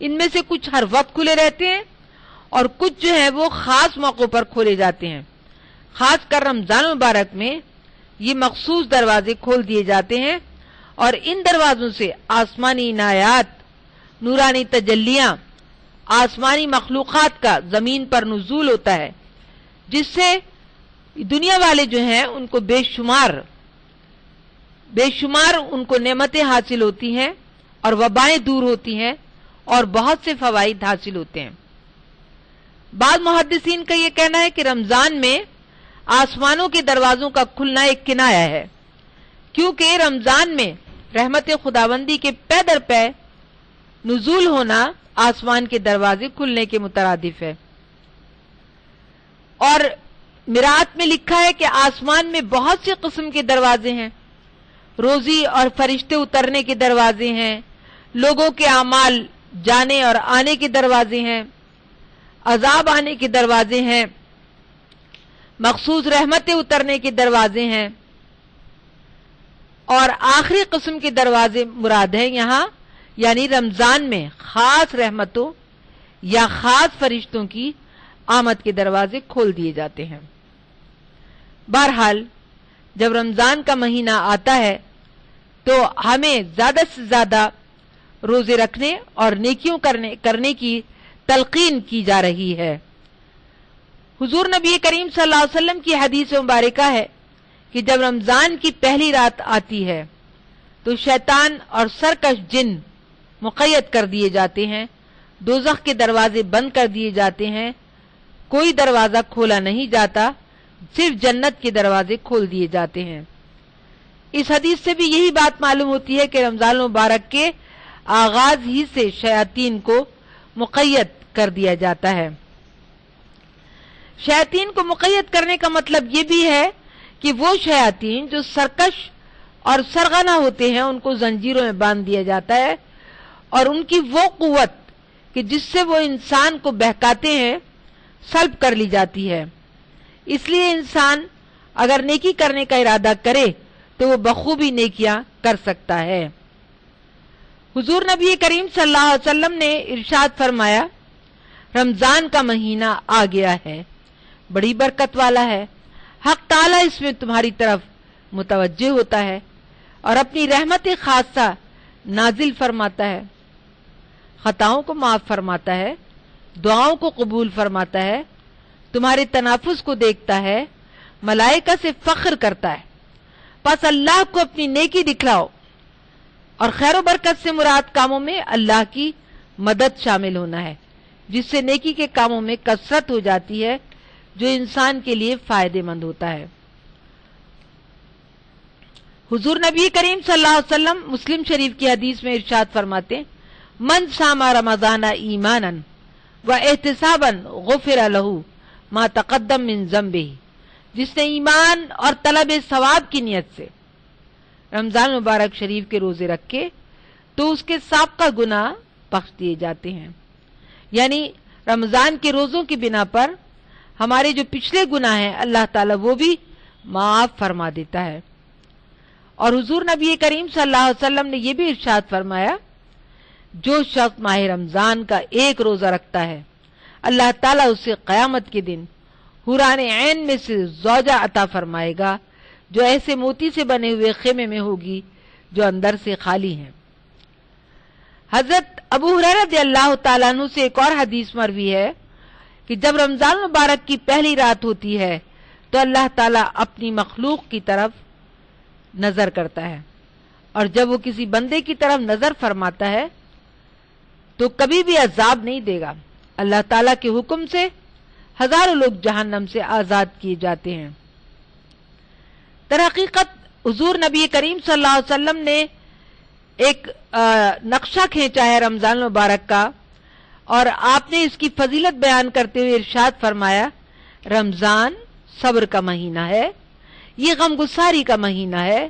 ان میں سے کچھ ہر وقت کھلے رہتے ہیں اور کچھ جو ہے وہ خاص موقعوں پر کھولے جاتے ہیں. خاص کر رمضان مبارک میں یہ مخصوص دروازے کھول دیے جاتے ہیں اور ان دروازوں سے آسمانی عنایات، نورانی تجلیاں، آسمانی مخلوقات کا زمین پر نزول ہوتا ہے، جس سے دنیا والے جو ہیں ان کو بے شمار ان کو نعمتیں حاصل ہوتی ہیں اور وبائیں دور ہوتی ہیں اور بہت سے فوائد حاصل ہوتے ہیں. بعض محدثین کا یہ کہنا ہے کہ رمضان میں آسمانوں کے دروازوں کا کھلنا ایک کنایا ہے، کیونکہ رمضان میں رحمت خداوندی کے پے در پے نزول ہونا آسمان کے دروازے کھلنے کے مترادف ہے. اور میراث میں لکھا ہے کہ آسمان میں بہت سے قسم کے دروازے ہیں، روزی اور فرشتے اترنے کے دروازے ہیں، لوگوں کے اعمال جانے اور آنے کے دروازے ہیں، عذاب آنے کے دروازے ہیں، مخصوص رحمتیں اترنے کے دروازے ہیں، اور آخری قسم کے دروازے مراد ہیں یہاں، یعنی رمضان میں خاص رحمتوں یا خاص فرشتوں کی آمد کے دروازے کھول دیے جاتے ہیں. بہرحال جب رمضان کا مہینہ آتا ہے تو ہمیں زیادہ سے زیادہ روزے رکھنے اور نیکیوں کرنے کی تلقین کی جا رہی ہے. حضور نبی کریم صلی اللہ علیہ وسلم کی حدیث مبارکہ ہے کہ جب رمضان کی پہلی رات آتی ہے تو شیطان اور سرکش جن مقید کر دیے جاتے ہیں، دوزخ کے دروازے بند کر دیے جاتے ہیں، کوئی دروازہ کھولا نہیں جاتا، صرف جنت کے دروازے کھول دیے جاتے ہیں. اس حدیث سے بھی یہی بات معلوم ہوتی ہے کہ رمضان مبارک کے آغاز ہی سے شیاطین کو مقید کر دیا جاتا ہے. شیاطین کو مقید کرنے کا مطلب یہ بھی ہے کہ وہ شیاطین جو سرکش اور سرغنہ ہوتے ہیں ان کو زنجیروں میں باندھ دیا جاتا ہے، اور ان کی وہ قوت کہ جس سے وہ انسان کو بہکاتے ہیں سلب کر لی جاتی ہے. اس لیے انسان اگر نیکی کرنے کا ارادہ کرے تو وہ بخوبی نیکیاں کر سکتا ہے. حضور نبی کریم صلی اللہ علیہ وسلم نے ارشاد فرمایا، رمضان کا مہینہ آ گیا ہے، بڑی برکت والا ہے، حق تعالیٰ اس میں تمہاری طرف متوجہ ہوتا ہے اور اپنی رحمت خاصہ نازل فرماتا ہے، خطاؤں کو معاف فرماتا ہے، دعاؤں کو قبول فرماتا ہے، تمہارے تنافس کو دیکھتا ہے، ملائکہ سے فخر کرتا ہے. پس اللہ کو اپنی نیکی دکھلاؤ، اور خیر و برکت سے مراد کاموں میں اللہ کی مدد شامل ہونا ہے، جس سے نیکی کے کاموں میں کثرت ہو جاتی ہے جو انسان کے لیے فائدے مند ہوتا ہے. حضور نبی کریم صلی اللہ علیہ وسلم مسلم شریف کی حدیث میں ارشاد فرماتے ہیں، من صام رمضان ایمانا و احتسابا غفر له ما تقدم من ذنبه، جس نے ایمان اور طلب ثواب کی نیت سے رمضان مبارک شریف کے روزے رکھے تو اس کے سابقہ گناہ بخش دیے جاتے ہیں. یعنی رمضان کے روزوں کی بنا پر ہمارے جو پچھلے گناہ ہیں اللہ تعالیٰ وہ بھی معاف فرما دیتا ہے. اور حضور نبی کریم صلی اللہ علیہ وسلم نے یہ بھی ارشاد فرمایا، جو شخص ماہ رمضان کا ایک روزہ رکھتا ہے اللہ تعالیٰ اسے قیامت کے دن حوران عین میں سے زوجہ عطا فرمائے گا جو ایسے موتی سے بنے ہوئے خیمے میں ہوگی جو اندر سے خالی ہیں. حضرت ابو ہریرہ رضی اللہ تعالیٰ عنہ سے ایک اور حدیث مروی ہے کہ جب رمضان مبارک کی پہلی رات ہوتی ہے تو اللہ تعالیٰ اپنی مخلوق کی طرف نظر کرتا ہے، اور جب وہ کسی بندے کی طرف نظر فرماتا ہے تو کبھی بھی عذاب نہیں دے گا. اللہ تعالیٰ کے حکم سے ہزاروں لوگ جہنم سے آزاد کیے جاتے ہیں. در حقیقت حضور نبی کریم صلی اللہ علیہ وسلم نے ایک نقشہ کھینچا ہے رمضان مبارک کا، اور آپ نے اس کی فضیلت بیان کرتے ہوئے ارشاد فرمایا، رمضان صبر کا مہینہ ہے، یہ غمگساری کا مہینہ ہے،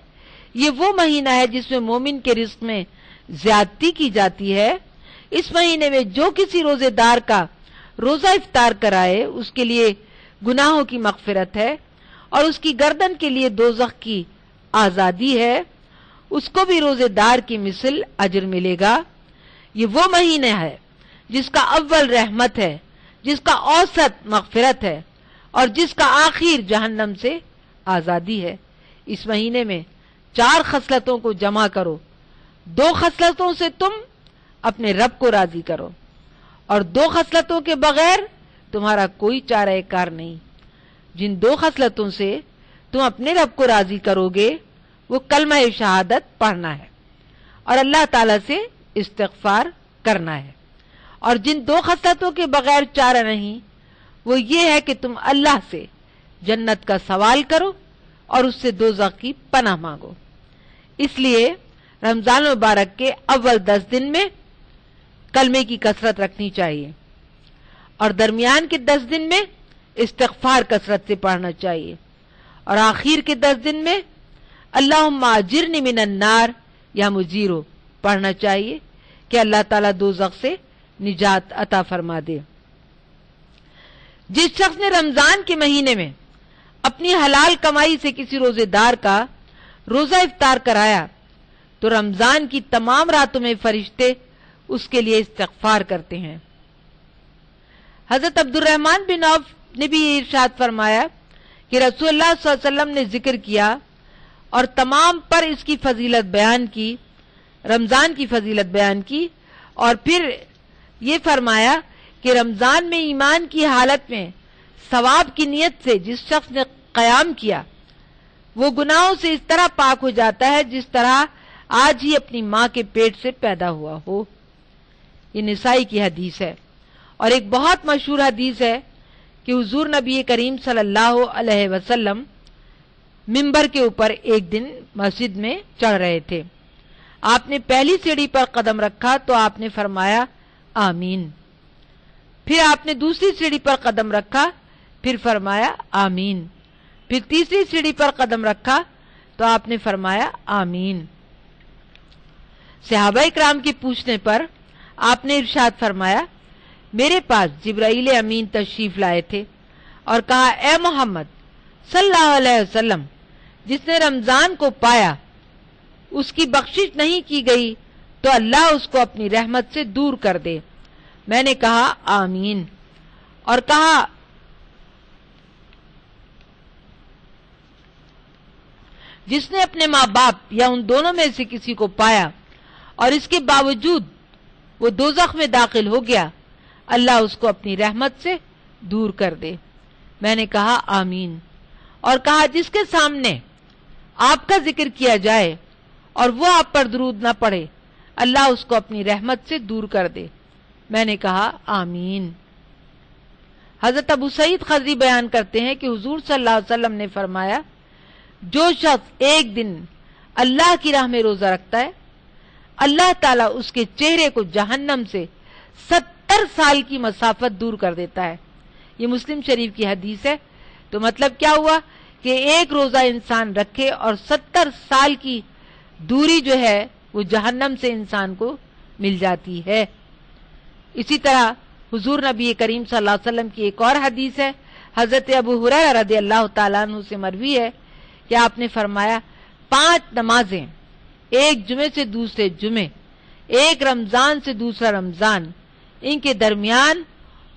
یہ وہ مہینہ ہے جس میں مومن کے رزق میں زیادتی کی جاتی ہے. اس مہینے میں جو کسی روزے دار کا روزہ افطار کرائے اس کے لیے گناہوں کی مغفرت ہے اور اس کی گردن کے لیے دوزخ کی آزادی ہے، اس کو بھی روزے دار کی مثل اجر ملے گا. یہ وہ مہینہ ہے جس کا اول رحمت ہے، جس کا اوسط مغفرت ہے، اور جس کا آخر جہنم سے آزادی ہے۔ اس مہینے میں 4 خصلتوں کو جمع کرو۔ 2 خصلتوں سے تم اپنے رب کو راضی کرو، اور 2 خصلتوں کے بغیر تمہارا کوئی چارہ کار نہیں۔ جن 2 خصلتوں سے تم اپنے رب کو راضی کرو گے وہ کلمہ شہادت پڑھنا ہے اور اللہ تعالی سے استغفار کرنا ہے، اور جن 2 خصلتوں کے بغیر چارہ نہیں وہ یہ ہے کہ تم اللہ سے جنت کا سوال کرو اور اس سے دوزخ کی پناہ مانگو۔ اس لیے رمضان مبارک کے اول 10 دن میں کلمے کی کثرت رکھنی چاہیے، اور درمیان کے 10 دن میں استغفار کثرت سے پڑھنا چاہیے، اور آخر کے 10 دن میں اللہم اجرنی من النار یا مجیرو پڑھنا چاہیے کہ اللہ تعالیٰ دوزخ سے نجات عطا فرما دے۔ جس شخص نے رمضان کے مہینے میں اپنی حلال کمائی سے کسی روزے دار کا روزہ افطار کرایا تو رمضان کی تمام راتوں میں فرشتے اس کے لیے استغفار کرتے ہیں۔ حضرت عبد الرحمن بن عوف نے بھی یہ ارشاد فرمایا کہ رسول اللہ صلی اللہ علیہ وسلم نے ذکر کیا اور تمام پر اس کی فضیلت بیان کی، رمضان کی فضیلت بیان کی، اور پھر یہ فرمایا کہ رمضان میں ایمان کی حالت میں ثواب کی نیت سے جس شخص نے قیام کیا وہ گناہوں سے اس طرح پاک ہو جاتا ہے جس طرح آج ہی اپنی ماں کے پیٹ سے پیدا ہوا ہو۔ یہ نسائی کی حدیث ہے، اور ایک بہت مشہور حدیث ہے کہ حضور نبی کریم صلی اللہ علیہ وسلم منبر کے اوپر ایک دن مسجد میں چڑھ رہے تھے۔ آپ نے پہلی سیڑھی پر قدم رکھا تو آپ نے فرمایا آمین، پھر آپ نے دوسری سیڑھی پر قدم رکھا پھر فرمایا آمین، پھر تیسری سیڑھی پر قدم رکھا تو آپ نے فرمایا آمین۔ صحابہ اکرام کے پوچھنے پر آپ نے ارشاد فرمایا میرے پاس جبرائیل امین تشریف لائے تھے اور کہا اے محمد صلی اللہ علیہ وسلم، جس نے رمضان کو پایا اس کی بخشش نہیں کی گئی تو اللہ اس کو اپنی رحمت سے دور کر دے۔ میں نے کہا آمین، اور کہا جس نے اپنے ماں باپ یا ان دونوں میں سے کسی کو پایا اور اس کے باوجود وہ دوزخ میں داخل ہو گیا، اللہ اس کو اپنی رحمت سے دور کر دے۔ میں نے کہا آمین، اور کہا جس کے سامنے آپ کا ذکر کیا جائے اور وہ آپ پر درود نہ پڑھے، اللہ اس کو اپنی رحمت سے دور کر دے۔ میں نے کہا آمین۔ حضرت ابو سعید خدری بیان کرتے ہیں کہ حضور صلی اللہ علیہ وسلم نے فرمایا جو شخص ایک دن اللہ کی راہ میں روزہ رکھتا ہے اللہ تعالیٰ اس کے چہرے کو جہنم سے 70 سال کی مسافت دور کر دیتا ہے۔ یہ مسلم شریف کی حدیث ہے۔ تو مطلب کیا ہوا کہ ایک روزہ انسان رکھے اور 70 سال کی دوری جو ہے وہ جہنم سے انسان کو مل جاتی ہے۔ اسی طرح حضور نبی کریم صلی اللہ علیہ وسلم کی ایک اور حدیث ہے، حضرت ابو ہریرہ رضی اللہ تعالیٰ عنہ سے مروی ہے کہ آپ نے فرمایا 5 نمازیں، ایک جمعے سے دوسرے جمعے، ایک رمضان سے دوسرا رمضان، ان کے درمیان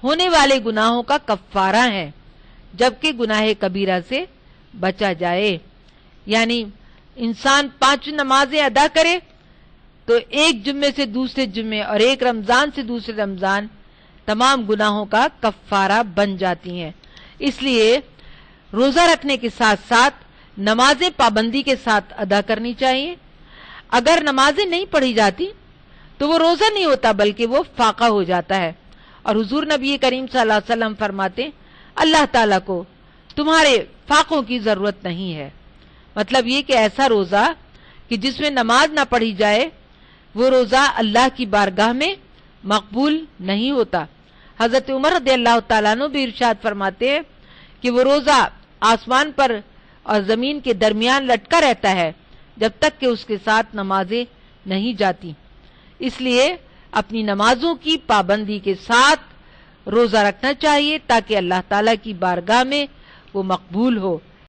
ہونے والے گناہوں کا کفارہ ہے جبکہ گناہ کبیرہ سے بچا جائے۔ یعنی انسان 5 نمازیں ادا کرے تو ایک جمعے سے دوسرے جمعے اور ایک رمضان سے دوسرے رمضان تمام گناہوں کا کفارہ بن جاتی ہیں۔ اس لیے روزہ رکھنے کے ساتھ ساتھ نمازیں پابندی کے ساتھ ادا کرنی چاہیے۔ اگر نمازیں نہیں پڑھی جاتی تو وہ روزہ نہیں ہوتا بلکہ وہ فاقہ ہو جاتا ہے، اور حضور نبی کریم صلی اللہ علیہ وسلم فرماتے اللہ تعالیٰ کو تمہارے فاقوں کی ضرورت نہیں ہے۔ مطلب یہ کہ ایسا روزہ کہ جس میں نماز نہ پڑھی جائے وہ روزہ اللہ کی بارگاہ میں مقبول نہیں ہوتا۔ حضرت عمر رضی اللہ تعالیٰ عنہ بھی ارشاد فرماتے ہیں کہ وہ روزہ آسمان پر اور زمین کے درمیان لٹکا رہتا ہے جب تک کہ اس کے ساتھ نمازیں نہیں جاتی۔ اس لیے اپنی نمازوں کی پابندی کے ساتھ روزہ رکھنا چاہیے تاکہ اللہ تعالیٰ کی بارگاہ میں وہ مقبول ہو۔